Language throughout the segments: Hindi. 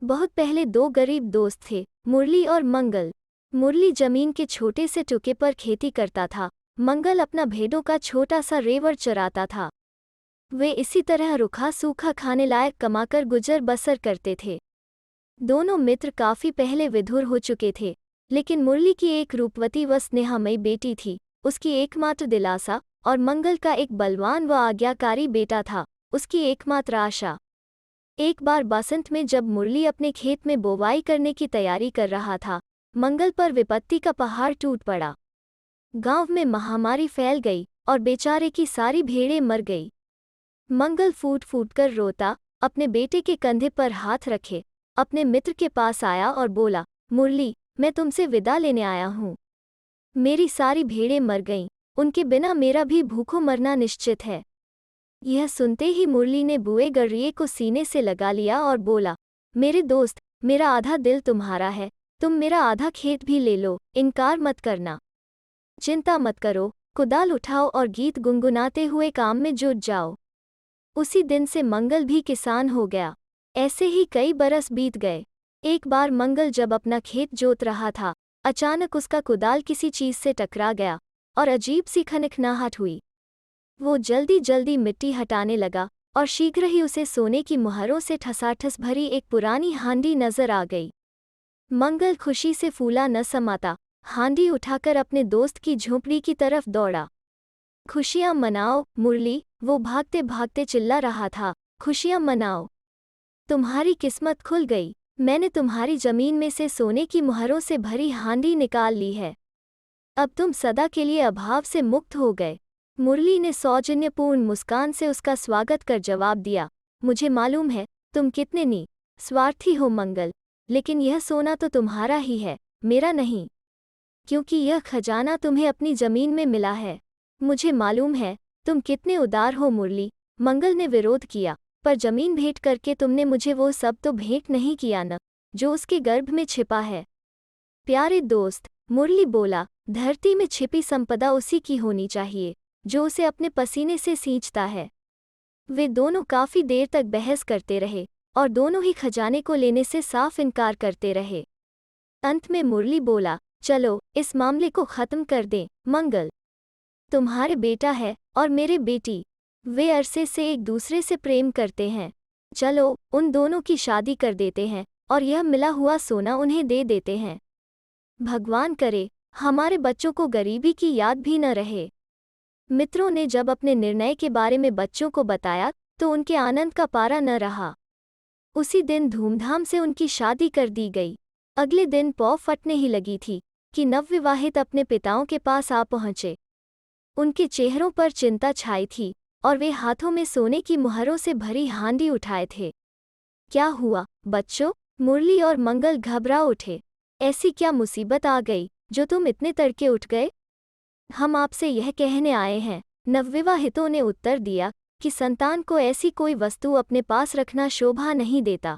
बहुत पहले दो गरीब दोस्त थे, मुरली और मंगल। मुरली जमीन के छोटे से टुके पर खेती करता था। मंगल अपना भेड़ों का छोटा सा रेवड़ चराता था। वे इसी तरह रूखा सूखा खाने लायक कमाकर गुजर बसर करते थे। दोनों मित्र काफी पहले विधुर हो चुके थे, लेकिन मुरली की एक रूपवती व स्नेहमयी बेटी थी, उसकी एकमात्र दिलासा, और मंगल का एक बलवान व आज्ञाकारी बेटा था, उसकी एकमात्र आशा। एक बार बसंत में जब मुरली अपने खेत में बोवाई करने की तैयारी कर रहा था, मंगल पर विपत्ति का पहाड़ टूट पड़ा। गांव में महामारी फैल गई और बेचारे की सारी भेड़ें मर गई। मंगल फूट फूट कर रोता, अपने बेटे के कंधे पर हाथ रखे, अपने मित्र के पास आया और बोला, मुरली, मैं तुमसे विदा लेने आया हूँ। मेरी सारी भेड़ें मर गईं, उनके बिना मेरा भी भूखों मरना निश्चित है। यह सुनते ही मुरली ने बुए गर्रिये को सीने से लगा लिया और बोला, मेरे दोस्त, मेरा आधा दिल तुम्हारा है, तुम मेरा आधा खेत भी ले लो, इनकार मत करना। चिंता मत करो, कुदाल उठाओ और गीत गुनगुनाते हुए काम में जुट जाओ। उसी दिन से मंगल भी किसान हो गया। ऐसे ही कई बरस बीत गए। एक बार मंगल जब अपना खेत जोत रहा था, अचानक उसका कुदाल किसी चीज से टकरा गया और अजीब सी खनखनाहट हुई। वो जल्दी जल्दी मिट्टी हटाने लगा और शीघ्र ही उसे सोने की मुहरों से ठसाठस भरी एक पुरानी हांडी नजर आ गई। मंगल खुशी से फूला न समाता, हांडी उठाकर अपने दोस्त की झोंपड़ी की तरफ दौड़ा। खुशियां मनाओ मुरली, वो भागते भागते चिल्ला रहा था, खुशियां मनाओ। तुम्हारी किस्मत खुल गई, मैंने तुम्हारी जमीन में से सोने की मुहरों से भरी हांडी निकाल ली है। अब तुम सदा के लिए अभाव से मुक्त हो गए। मुरली ने सौजन्यपूर्ण मुस्कान से उसका स्वागत कर जवाब दिया, मुझे मालूम है तुम कितने स्वार्थी हो मंगल, लेकिन यह सोना तो तुम्हारा ही है, मेरा नहीं, क्योंकि यह खजाना तुम्हें अपनी जमीन में मिला है। मुझे मालूम है तुम कितने उदार हो मुरली, मंगल ने विरोध किया, पर जमीन भेंट करके तुमने मुझे वो सब तो भेंट नहीं किया न, जो उसके गर्भ में छिपा है। प्यारे दोस्त, मुरली बोला, धरती में छिपी संपदा उसी की होनी चाहिए जो उसे अपने पसीने से सींचता है। वे दोनों काफी देर तक बहस करते रहे और दोनों ही खजाने को लेने से साफ इनकार करते रहे। अंत में मुरली बोला, चलो इस मामले को खत्म कर दें। मंगल तुम्हारे बेटा है और मेरे बेटी, वे अरसे से एक दूसरे से प्रेम करते हैं। चलो उन दोनों की शादी कर देते हैं और यह मिला हुआ सोना उन्हें दे देते हैं। भगवान करे हमारे बच्चों को गरीबी की याद भी न रहे। मित्रों ने जब अपने निर्णय के बारे में बच्चों को बताया तो उनके आनंद का पारा न रहा। उसी दिन धूमधाम से उनकी शादी कर दी गई। अगले दिन पौ फटने ही लगी थी कि नवविवाहित अपने पिताओं के पास आ पहुंचे। उनके चेहरों पर चिंता छाई थी और वे हाथों में सोने की मुहरों से भरी हांडी उठाए थे। क्या हुआ बच्चों? मुरली और मंगल घबरा उठे। ऐसी क्या मुसीबत आ गई जो तुम इतने तड़के उठ गए? हम आपसे यह कहने आए हैं, नवविवाहितों ने उत्तर दिया, कि संतान को ऐसी कोई वस्तु अपने पास रखना शोभा नहीं देता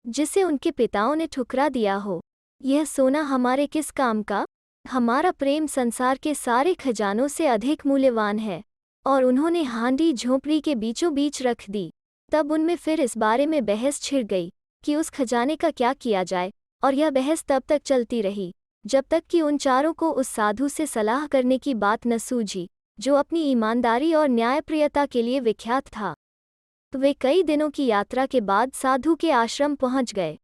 जिसे उनके पिताओं ने ठुकरा दिया हो। यह सोना हमारे किस काम का? हमारा प्रेम संसार के सारे खजानों से अधिक मूल्यवान है। और उन्होंने हांडी झोंपड़ी के बीचों बीच रख दी। तब उनमें फिर इस बारे में बहस छिड़ गई कि उस खजाने का क्या किया जाए, और यह बहस तब तक चलती रही जब तक कि उन चारों को उस साधु से सलाह करने की बात न सूझी जो अपनी ईमानदारी और न्यायप्रियता के लिए विख्यात था। वे कई दिनों की यात्रा के बाद साधु के आश्रम पहुंच गए।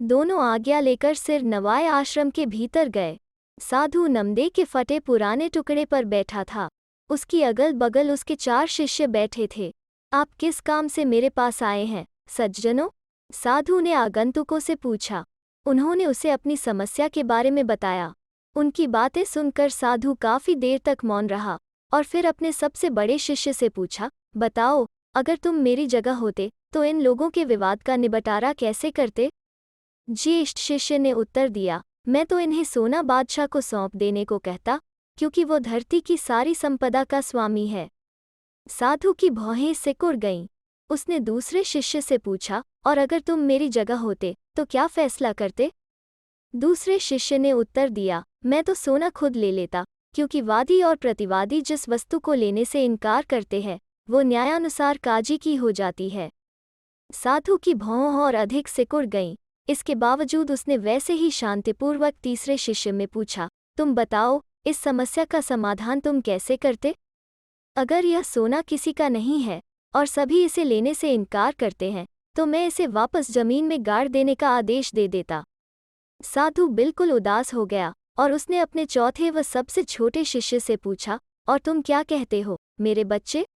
दोनों आज्ञा लेकर सिर नवाए आश्रम के भीतर गए। साधु नमदे के फटे पुराने टुकड़े पर बैठा था। उसकी अगल बगल उसके 4 शिष्य बैठे थे। आप किस काम से मेरे पास आए हैं सज्जनों? साधु ने आगंतुकों से पूछा। उन्होंने उसे अपनी समस्या के बारे में बताया। उनकी बातें सुनकर साधु काफी देर तक मौन रहा और फिर अपने सबसे बड़े शिष्य से पूछा, बताओ, अगर तुम मेरी जगह होते तो इन लोगों के विवाद का निबटारा कैसे करते? ज्येष्ठ शिष्य ने उत्तर दिया, मैं तो इन्हें सोना बादशाह को सौंप देने को कहता, क्योंकि वो धरती की सारी संपदा का स्वामी है। साधु की भौहें सिकुड़ गईं। उसने दूसरे शिष्य से पूछा, और अगर तुम मेरी जगह होते तो क्या फैसला करते? दूसरे शिष्य ने उत्तर दिया, मैं तो सोना खुद ले लेता, क्योंकि वादी और प्रतिवादी जिस वस्तु को लेने से इनकार करते हैं वो न्यायानुसार काजी की हो जाती है। साधु की भौं और अधिक सिकुड़ गईं। इसके बावजूद उसने वैसे ही शांतिपूर्वक तीसरे शिष्य में पूछा, तुम बताओ, इस समस्या का समाधान तुम कैसे करते? अगर यह सोना किसी का नहीं है और सभी इसे लेने से इनकार करते हैं, तो मैं इसे वापस जमीन में गाड़ देने का आदेश दे देता। साधु बिल्कुल उदास हो गया और उसने अपने चौथे व सबसे छोटे शिष्य से पूछा, और तुम क्या कहते हो, मेरे बच्चे?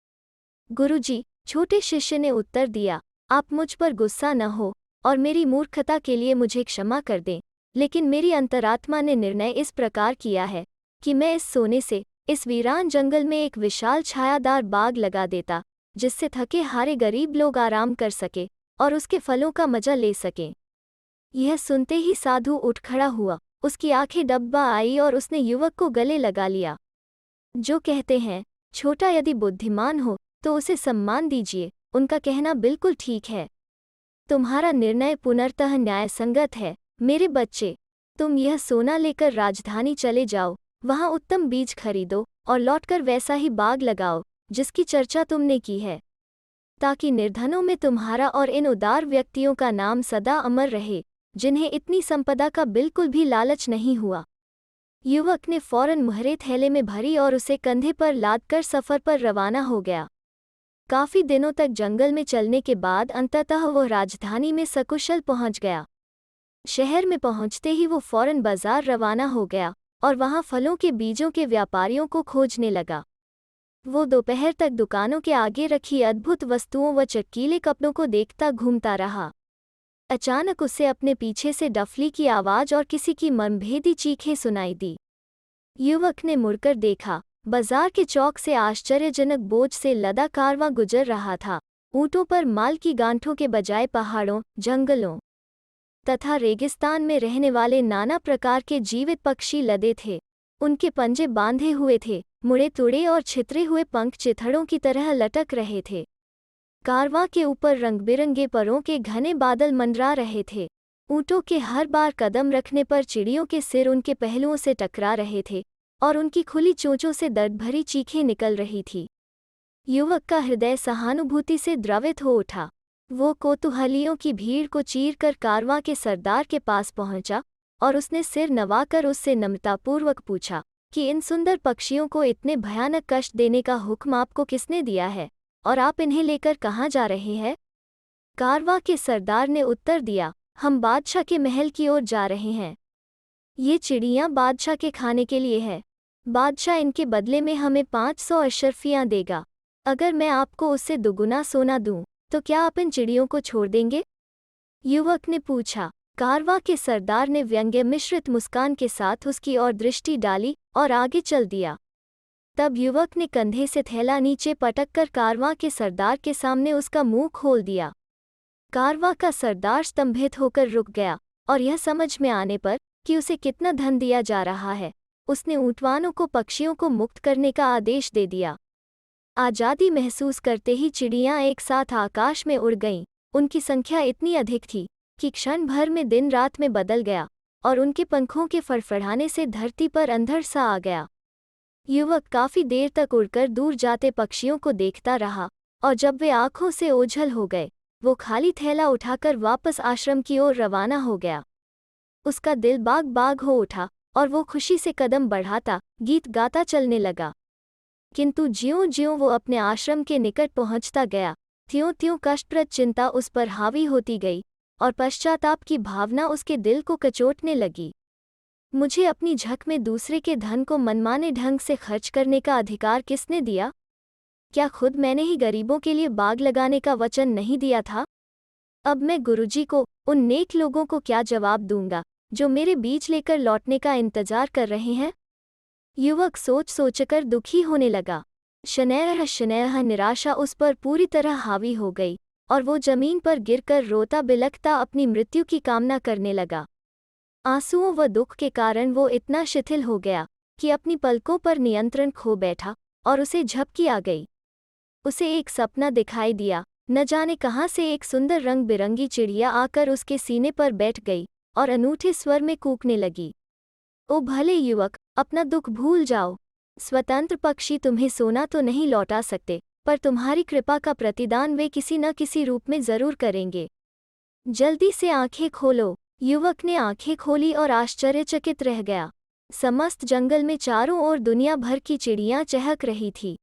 गुरुजी, छोटे शिष्य ने उत्तर दिया, आप मुझ पर गुस्सा न हो और मेरी मूर्खता के लिए मुझे क्षमा कर दें, लेकिन मेरी अंतरात्मा ने निर्णय इस प्रकार किया है कि मैं इस सोने से इस वीरान जंगल में एक विशाल छायादार बाग लगा देता, जिससे थके हारे गरीब लोग आराम कर सके और उसके फलों का मजा ले सकें। यह सुनते ही साधु उठ खड़ा हुआ, उसकी आंखें डब्बा आई और उसने युवक को गले लगा लिया। जो कहते हैं, छोटा यदि बुद्धिमान हो तो उसे सम्मान दीजिए, उनका कहना बिल्कुल ठीक है। तुम्हारा निर्णय पुनर्तः न्यायसंगत है, मेरे बच्चे। तुम यह सोना लेकर राजधानी चले जाओ, वहां उत्तम बीज खरीदो और लौटकर वैसा ही बाग लगाओ जिसकी चर्चा तुमने की है, ताकि निर्धनों में तुम्हारा और इन उदार व्यक्तियों का नाम सदा अमर रहे, जिन्हें इतनी संपदा का बिल्कुल भी लालच नहीं हुआ। युवक ने फौरन मुहरे थैले में भरी और उसे कंधे पर लादकर सफर पर रवाना हो गया। काफी दिनों तक जंगल में चलने के बाद अंततः वह राजधानी में सकुशल पहुंच गया। शहर में पहुंचते ही वो फौरन बाजार रवाना हो गया और वहां फलों के बीजों के व्यापारियों को खोजने लगा। वो दोपहर तक दुकानों के आगे रखी अद्भुत वस्तुओं व चटकीले कपड़ों को देखता घूमता रहा। अचानक उसे अपने पीछे से डफली की आवाज और किसी की मर्मभेदी चीखें सुनाई दी। युवक ने मुड़कर देखा, बाजार के चौक से आश्चर्यजनक बोझ से लदा कारवां गुजर रहा था। ऊंटों पर माल की गांठों के बजाय पहाड़ों, जंगलों तथा रेगिस्तान में रहने वाले नाना प्रकार के जीवित पक्षी लदे थे। उनके पंजे बांधे हुए थे, मुड़े तुड़े और छितरे हुए पंख चिथड़ों की तरह लटक रहे थे। कारवां के ऊपर रंग-बिरंगे परों के घने बादल मंडरा रहे थे। ऊंटों के हर बार कदम रखने पर चिड़ियों के सिर उनके पहलुओं से टकरा रहे थे और उनकी खुली चोंचों से दर्द-भरी चीखें निकल रही थी। युवक का हृदय सहानुभूति से द्रवित हो उठा। वो कौतूहलियों की भीड़ को चीरकर कारवां के सरदार के पास पहुंचा और उसने सिर नवाकर उससे नम्रतापूर्वक पूछा कि इन सुंदर पक्षियों को इतने भयानक कष्ट देने का हुक्म आपको किसने दिया है और आप इन्हें लेकर कहाँ जा रहे हैं? कारवां के सरदार ने उत्तर दिया, हम बादशाह के महल की ओर जा रहे हैं। ये चिड़ियाँ बादशाह के खाने के लिए है। बादशाह इनके बदले में हमें 500 अशर्फियाँ देगा। अगर मैं आपको उससे दुगुना सोना दूं, तो क्या आप इन चिड़ियों को छोड़ देंगे? युवक ने पूछा। कारवां के सरदार ने व्यंग्य मिश्रित मुस्कान के साथ उसकी ओर दृष्टि डाली और आगे चल दिया। तब युवक ने कंधे से थैला नीचे पटककर कारवां के सरदार के सामने उसका मुंह खोल दिया। कारवां का सरदार स्तंभित होकर रुक गया और यह समझ में आने पर कि उसे कितना धन दिया जा रहा है, उसने ऊंटवानों को पक्षियों को मुक्त करने का आदेश दे दिया। आज़ादी महसूस करते ही चिड़ियाँ एक साथ आकाश में उड़ गईं। उनकी संख्या इतनी अधिक थी कि क्षण भर में दिन रात में बदल गया और उनके पंखों के फड़फड़ाने से धरती पर अंधड़ सा आ गया। युवक काफी देर तक उड़कर दूर जाते पक्षियों को देखता रहा और जब वे आंखों से ओझल हो गए, वो खाली थैला उठाकर वापस आश्रम की ओर रवाना हो गया। उसका दिल बाग बाग हो उठा और वो खुशी से कदम बढ़ाता, गीत गाता चलने लगा। किंतु ज्यों-ज्यों वो अपने आश्रम के निकट पहुंचता गया, त्यों-त्यों कष्टप्रद चिंता उस पर हावी होती गई और पश्चाताप की भावना उसके दिल को कचोटने लगी। मुझे अपनी झक में दूसरे के धन को मनमाने ढंग से खर्च करने का अधिकार किसने दिया? क्या खुद मैंने ही गरीबों के लिए बाग लगाने का वचन नहीं दिया था? अब मैं गुरुजी को, उन नेक लोगों को क्या जवाब दूंगा जो मेरे बीज लेकर लौटने का इंतजार कर रहे हैं? युवक सोच सोचकर दुखी होने लगा। शनैः निराशा उस पर पूरी तरह हावी हो गई और वो जमीन पर गिरकर रोता बिलखता अपनी मृत्यु की कामना करने लगा। आंसुओं व दुख के कारण वो इतना शिथिल हो गया कि अपनी पलकों पर नियंत्रण खो बैठा और उसे झपकी आ गई। उसे एक सपना दिखाई दिया। न जाने कहाँ से एक सुंदर रंग बिरंगी चिड़िया आकर उसके सीने पर बैठ गई और अनूठे स्वर में कूकने लगी। ओ भले युवक, अपना दुख भूल जाओ। स्वतंत्र पक्षी तुम्हें सोना तो नहीं लौटा सकते, पर तुम्हारी कृपा का प्रतिदान वे किसी न किसी रूप में जरूर करेंगे। जल्दी से आंखें खोलो। युवक ने आंखें खोली और आश्चर्यचकित रह गया। समस्त जंगल में चारों ओर दुनिया भर की चिड़ियां चहक रही थी।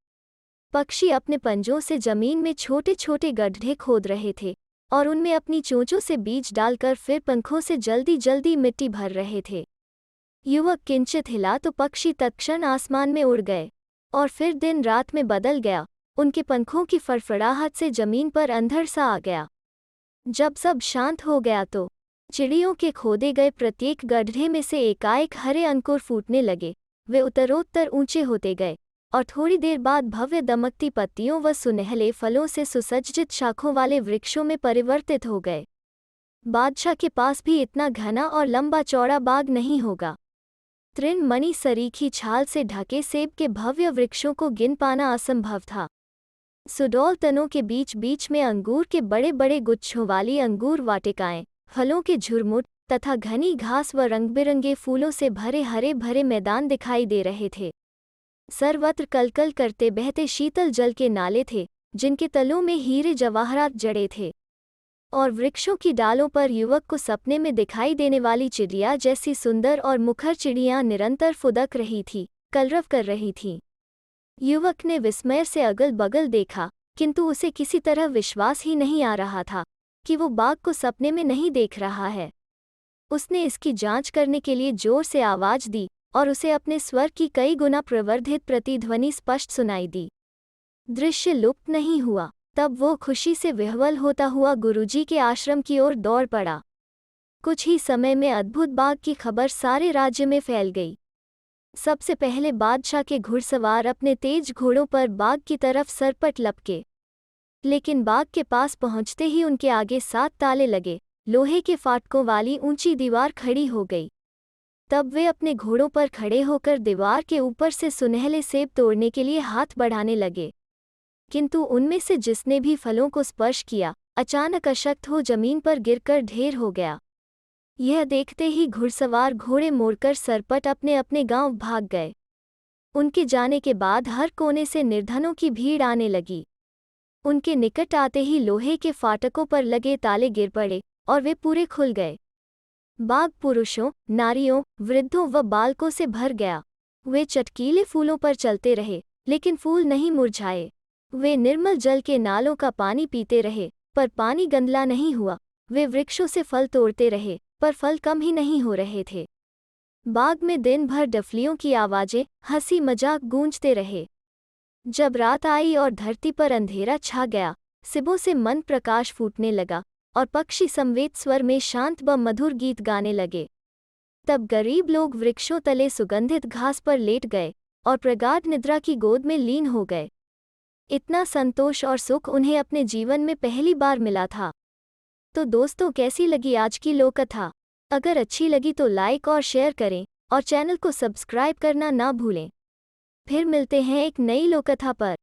पक्षी अपने पंजों से जमीन में छोटे छोटे गड्ढे खोद रहे थे और उनमें अपनी चोंचों से बीज डालकर फिर पंखों से जल्दी जल्दी मिट्टी भर रहे थे। युवक किंचित हिला तो पक्षी तत्क्षण आसमान में उड़ गए और फिर दिन रात में बदल गया। उनके पंखों की फड़फड़ाहट से जमीन पर अंधड़ सा आ गया। जब सब शांत हो गया तो चिड़ियों के खोदे गए प्रत्येक गड्ढे में से एकाएक हरे अंकुर फूटने लगे। वे उत्तरोत्तर ऊंचे होते गए और थोड़ी देर बाद भव्य दमकती पत्तियों व सुनहले फलों से सुसज्जित शाखों वाले वृक्षों में परिवर्तित हो गए। बादशाह के पास भी इतना घना और लंबा चौड़ा बाग नहीं होगा। तृणमणि सरीखी छाल से ढके सेब के भव्य वृक्षों को गिन पाना असंभव था। सुडौल तनों के बीच बीच में अंगूर के बड़े बड़े गुच्छों वाली अंगूर वाटिकाएं, फलों के झुरमुट तथा घनी घास व रंगबिरंगे फूलों से भरे हरे भरे मैदान दिखाई दे रहे थे। सर्वत्र कलकल करते बहते शीतल जल के नाले थे, जिनके तलों में हीरे जवाहरात जड़े थे। और वृक्षों की डालों पर युवक को सपने में दिखाई देने वाली चिड़िया जैसी सुंदर और मुखर चिड़ियां निरंतर फुदक रही थी, कलरव कर रही थीं। युवक ने विस्मय से अगल बगल देखा, किंतु उसे किसी तरह विश्वास ही नहीं आ रहा था कि वो बाग को सपने में नहीं देख रहा है। उसने इसकी जांच करने के लिए जोर से आवाज दी और उसे अपने स्वर की कई गुना प्रवर्धित प्रतिध्वनि स्पष्ट सुनाई दी। दृश्य लुप्त नहीं हुआ। तब वो खुशी से विह्वल होता हुआ गुरुजी के आश्रम की ओर दौड़ पड़ा। कुछ ही समय में अद्भुत बाग की खबर सारे राज्य में फैल गई। सबसे पहले बादशाह के घुड़सवार अपने तेज घोड़ों पर बाग की तरफ सरपट लपके, लेकिन बाग के पास पहुंचते ही उनके आगे 7 ताले लगे लोहे के फाटकों वाली ऊंची दीवार खड़ी हो गई। तब वे अपने घोड़ों पर खड़े होकर दीवार के ऊपर से सुनहले सेब तोड़ने के लिए हाथ बढ़ाने लगे, किंतु उनमें से जिसने भी फलों को स्पर्श किया अचानक अशक्त हो जमीन पर गिरकर ढेर हो गया। यह देखते ही घुड़सवार घोड़े मोड़कर सरपट अपने अपने गांव भाग गए। उनके जाने के बाद हर कोने से निर्धनों की भीड़ आने लगी। उनके निकट आते ही लोहे के फाटकों पर लगे ताले गिर पड़े और वे पूरे खुल गए। बाग पुरुषों, नारियों, वृद्धों व बालकों से भर गया। वे चटकीले फूलों पर चलते रहे, लेकिन फूल नहीं मुरझाए। वे निर्मल जल के नालों का पानी पीते रहे, पर पानी गंदला नहीं हुआ। वे वृक्षों से फल तोड़ते रहे, पर फल कम ही नहीं हो रहे थे। बाग में दिन भर डफलियों की आवाजें, हंसी मजाक गूंजते रहे। जब रात आई और धरती पर अंधेरा छा गया, सिबों से मन प्रकाश फूटने लगा और पक्षी संवेद स्वर में शांत व मधुर गीत गाने लगे। तब गरीब लोग वृक्षों तले सुगंधित घास पर लेट गए और प्रगाढ़ निद्रा की गोद में लीन हो गए। इतना संतोष और सुख उन्हें अपने जीवन में पहली बार मिला था। तो दोस्तों, कैसी लगी आज की लोक कथा? अगर अच्छी लगी तो लाइक और शेयर करें और चैनल को सब्सक्राइब करना ना भूलें। फिर मिलते हैं एक नई लोक कथा पर।